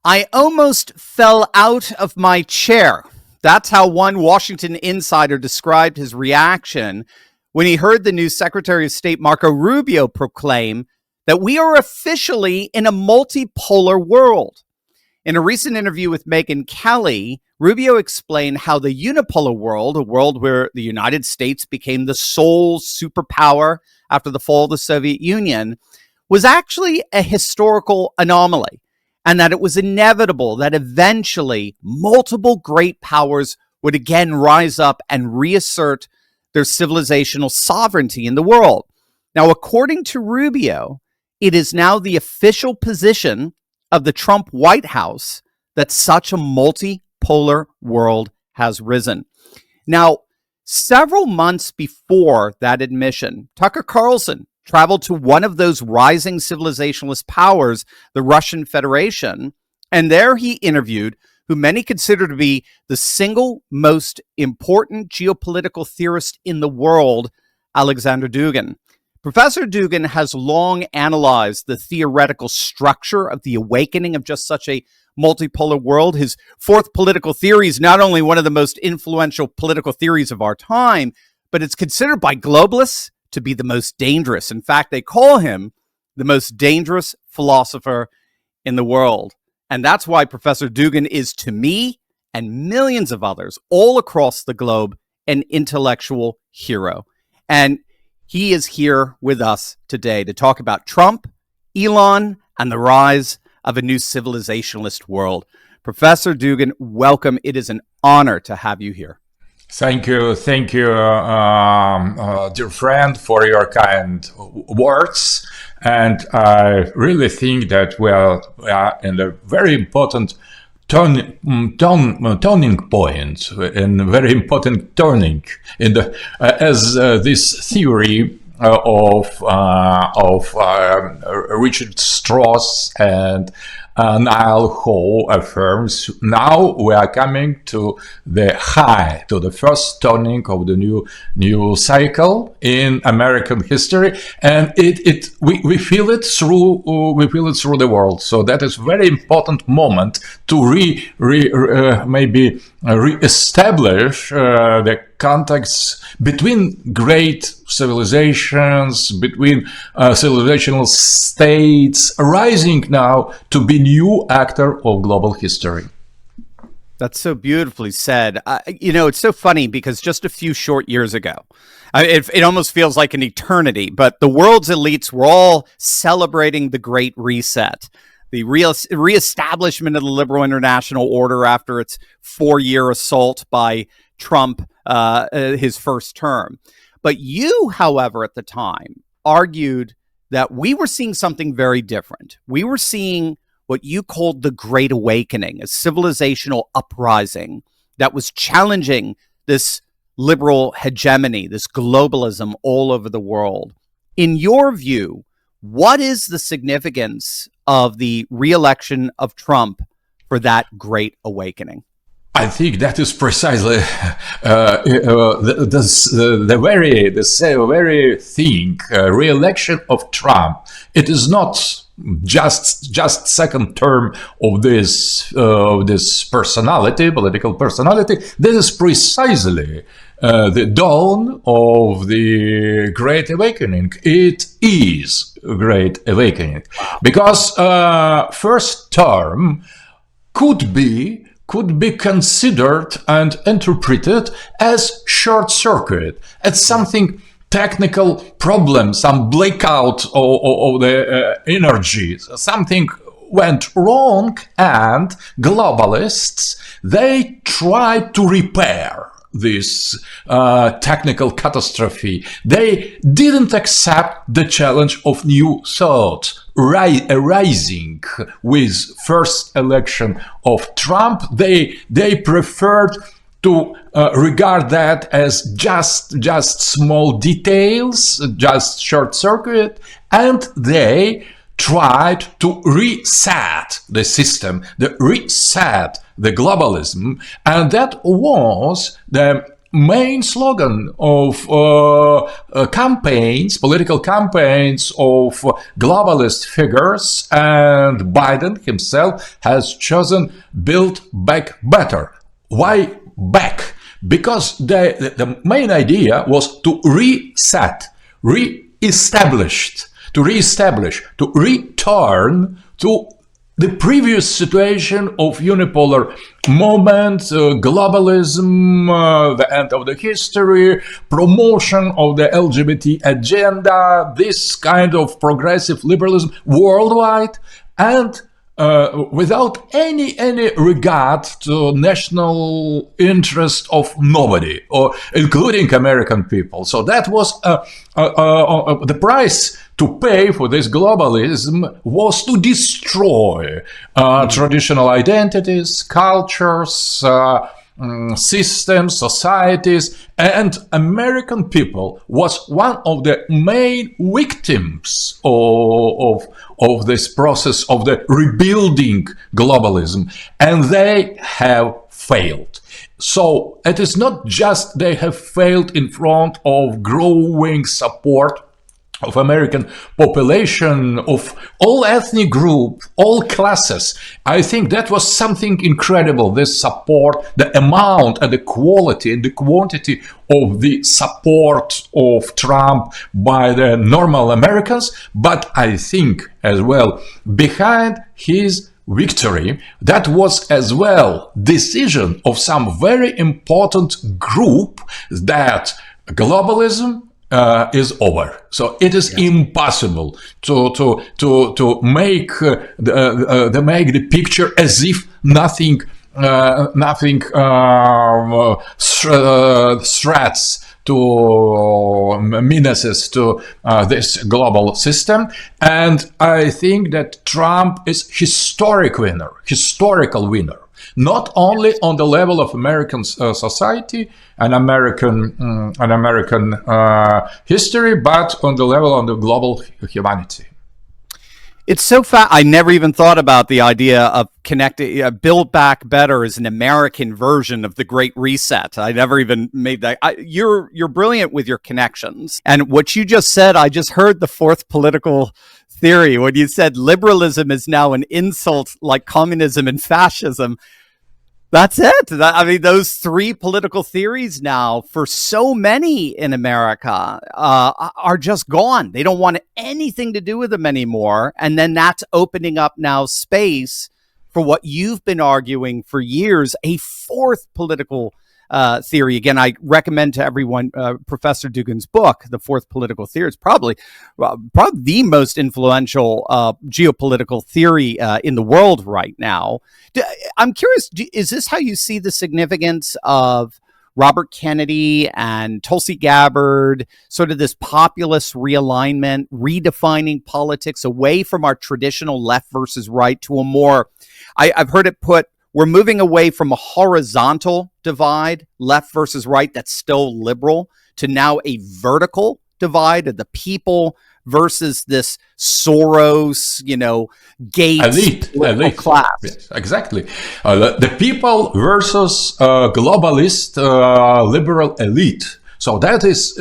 I almost fell out of my chair. That's how one Washington insider described his reaction when he heard the new Secretary of State Marco Rubio proclaim that we are officially in a multipolar world. In a recent interview with Megyn Kelly, Rubio explained how the unipolar world, a world where the United States became the sole superpower after the fall of the Soviet Union, was actually a historical anomaly, and that it was inevitable that eventually multiple great powers would again rise up and reassert their civilizational sovereignty in the world. Now, according to Rubio, it is now the official position of the Trump White House that such a multipolar world has risen. Now, several months before that admission, Tucker Carlson traveled to one of those rising civilizationalist powers, the Russian Federation, and there he interviewed who many consider to be the single most important geopolitical theorist in the world, Alexander Dugin. Professor Dugin has long analyzed the theoretical structure of the awakening of just such a multipolar world. His fourth political theory is not only one of the most influential political theories of our time, but it's considered by globalists to be the most dangerous. In fact, they call him the most dangerous philosopher in the world. And that's why Professor Dugin is, to me and millions of others all across the globe, an intellectual hero. And he is here with us today to talk about Trump, Elon, and the rise of a new civilizationalist world. Professor Dugin, welcome. It is an honor to have you here. Thank you, dear friend, for your kind words. And I really think that we are in a very important turning point, and very important turning in the as this theory of Richard Strauss and Niall Howe affirms. Now we are coming to the high, to the first turning of the new cycle in American history, and we feel it through the world. So that is very important moment to maybe re-establish the contacts between great civilizations, between civilizational states, rising now to be new actor of global history. That's so beautifully said. It's so funny because just a few short years ago, it almost feels like an eternity, but the world's elites were all celebrating the Great Reset, the reestablishment of the liberal international order after its 4-year assault by Trump, his first term. But you, however, at the time, argued that we were seeing something very different. We were seeing what you called the Great Awakening, a civilizational uprising that was challenging this liberal hegemony, this globalism all over the world. In your view, what is the significance of the re-election of Trump for that Great Awakening? I think that is precisely the very thing. Re-election of Trump. It is not just second term of this personality, political personality. This is precisely the dawn of the Great Awakening. It is a Great Awakening because first term could be considered and interpreted as short circuit, as something technical problem, some blackout of the energy, something went wrong, and globalists, they tried to repair this technical catastrophe. They didn't accept the challenge of new thought arising with first election of Trump. They preferred to regard that as just small details, just short circuit, and they tried to reset the system, reset the globalism, and that was the main slogan of campaigns, political campaigns of globalist figures, and Biden himself has chosen Build Back Better. Why back? Because the main idea was to reset, to return to the previous situation of unipolar moment, globalism, the end of the history, promotion of the LGBT agenda, this kind of progressive liberalism worldwide, and without any regard to national interest of nobody, or including American people. So that was the price to pay for this globalism, was to destroy traditional identities, cultures, systems, societies, and American people was one of the main victims of this process of the rebuilding globalism, and they have failed. So it is not just they have failed in front of growing support of American population, of all ethnic groups, all classes. I think that was something incredible, this support, the amount and the quality and the quantity of the support of Trump by the normal Americans. But I think as well, behind his victory, that was as well decision of some very important group that globalism is over. So it is impossible to make the picture as if nothing threats to menaces to this global system. And I think that Trump is historical winner, not only on the level of American society and American history, but on the level of the global humanity. It's so I never even thought about the idea of connecting Build Back Better as an American version of the Great Reset. I never even made that. You're brilliant with your connections. And what you just said, I just heard the fourth political theory when you said liberalism is now an insult like communism and fascism. That's it. I mean, those three political theories now for so many in America are just gone. They don't want anything to do with them anymore. And then that's opening up now space for what you've been arguing for years, a fourth political theory. Again, I recommend to everyone Professor Dugin's book, The Fourth Political Theory. It's probably the most influential geopolitical theory in the world right now. I'm curious, is this how you see the significance of Robert Kennedy and Tulsi Gabbard, sort of this populist realignment, redefining politics away from our traditional left versus right to a more, I've heard it put, we're moving away from a horizontal divide, left versus right, that's still liberal, to now a vertical divide of the people versus this Soros, Gates elite class. Yes, exactly. The people versus globalist liberal elite. So that is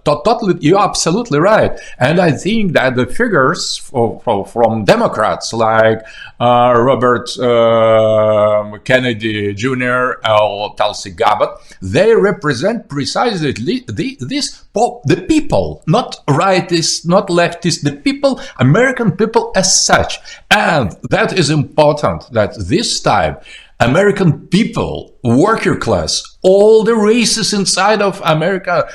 totally, you're absolutely right. And I think that the figures from Democrats like Robert Kennedy Jr. or Tulsi Gabbard, they represent precisely the people, not rightists, not leftists, the people, American people as such. And that is important that this time American people, worker class, all the races inside of America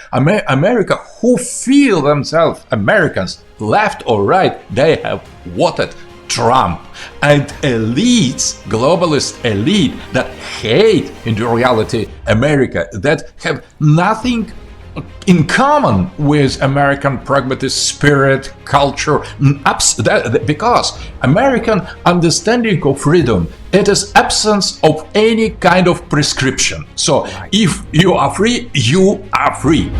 who feel themselves Americans, left or right, they have voted Trump. And elites, globalist elite that hate in reality America, that have nothing in common with American pragmatist spirit, culture, because American understanding of freedom, it is absence of any kind of prescription. So if you are free, you are free.